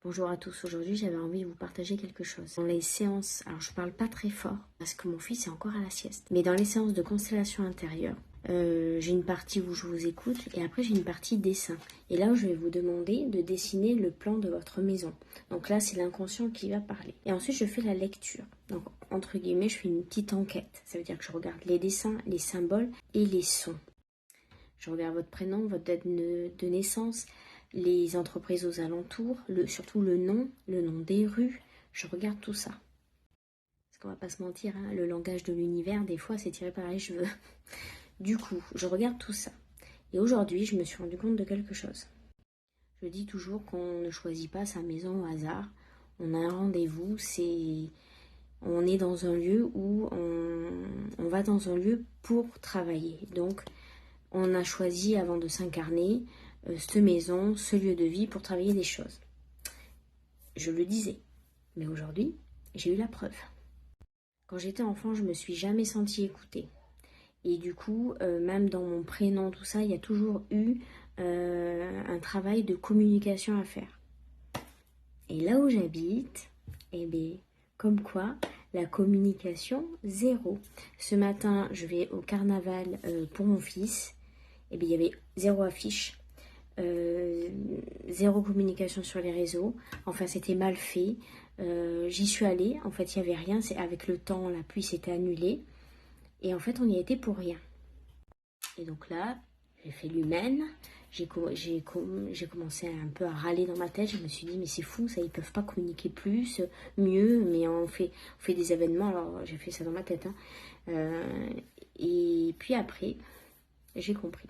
Bonjour à tous, aujourd'hui j'avais envie de vous partager quelque chose. Dans les séances, alors je parle pas très fort parce que mon fils est encore à la sieste, mais dans les séances de constellation intérieure, j'ai une partie où je vous écoute et après j'ai une partie dessin. Et là où je vais vous demander de dessiner le plan de votre maison. Donc là c'est l'inconscient qui va parler. Et ensuite je fais la lecture. Donc entre guillemets je fais une petite enquête. Ça veut dire que je regarde les dessins, les symboles et les sons. Je regarde votre prénom, votre date de naissance, les entreprises aux alentours, surtout le nom des rues. Je regarde tout ça. Parce qu'on va pas se mentir, hein, le langage de l'univers, des fois, c'est tiré par les cheveux. Du coup, je regarde tout ça. Et aujourd'hui, je me suis rendu compte de quelque chose. Je dis toujours qu'on ne choisit pas sa maison au hasard. On a un rendez-vous, on est dans un lieu où on va dans un lieu pour travailler. Donc, on a choisi avant de s'incarner cette maison, ce lieu de vie pour travailler des choses. Je le disais, mais aujourd'hui, j'ai eu la preuve. Quand j'étais enfant, je me suis jamais sentie écoutée. Et du coup, même dans mon prénom, tout ça, il y a toujours eu un travail de communication à faire. Et là où j'habite, eh bien, comme quoi, la communication, zéro. Ce matin, je vais au carnaval pour mon fils. Et bien, il y avait zéro affiche, zéro communication sur les réseaux. Enfin, c'était mal fait. J'y suis allée. En fait, il n'y avait rien. C'est avec le temps, la pluie s'était annulée. Et en fait, on y était pour rien. Et donc là, j'ai fait l'humaine. J'ai commencé un peu à râler dans ma tête. Je me suis dit, mais c'est fou, ça, ils peuvent pas communiquer plus, mieux. Mais on fait des événements. Alors, j'ai fait ça dans ma tête. Hein. Et puis après, j'ai compris.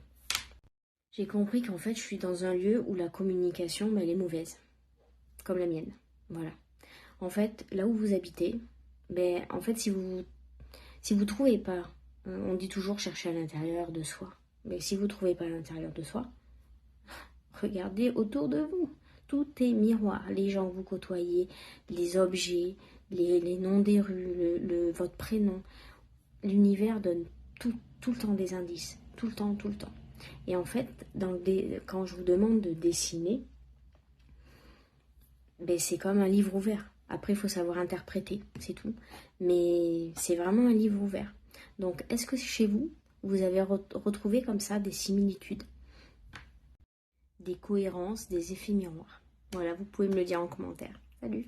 J'ai compris qu'en fait, je suis dans un lieu où la communication, elle est mauvaise. Comme la mienne. Voilà. En fait, là où vous habitez, en fait, si vous trouvez pas, on dit toujours chercher à l'intérieur de soi. Mais si vous trouvez pas à l'intérieur de soi, regardez autour de vous. Tout est miroir. Les gens que vous côtoyez, les objets, les noms des rues, votre prénom. L'univers donne tout le temps des indices. Tout le temps. Et en fait, quand je vous demande de dessiner, c'est comme un livre ouvert. Après, il faut savoir interpréter, c'est tout. Mais c'est vraiment un livre ouvert. Donc, est-ce que chez vous, vous avez retrouvé comme ça des similitudes, des cohérences, des effets miroirs? Voilà, vous pouvez me le dire en commentaire. Salut!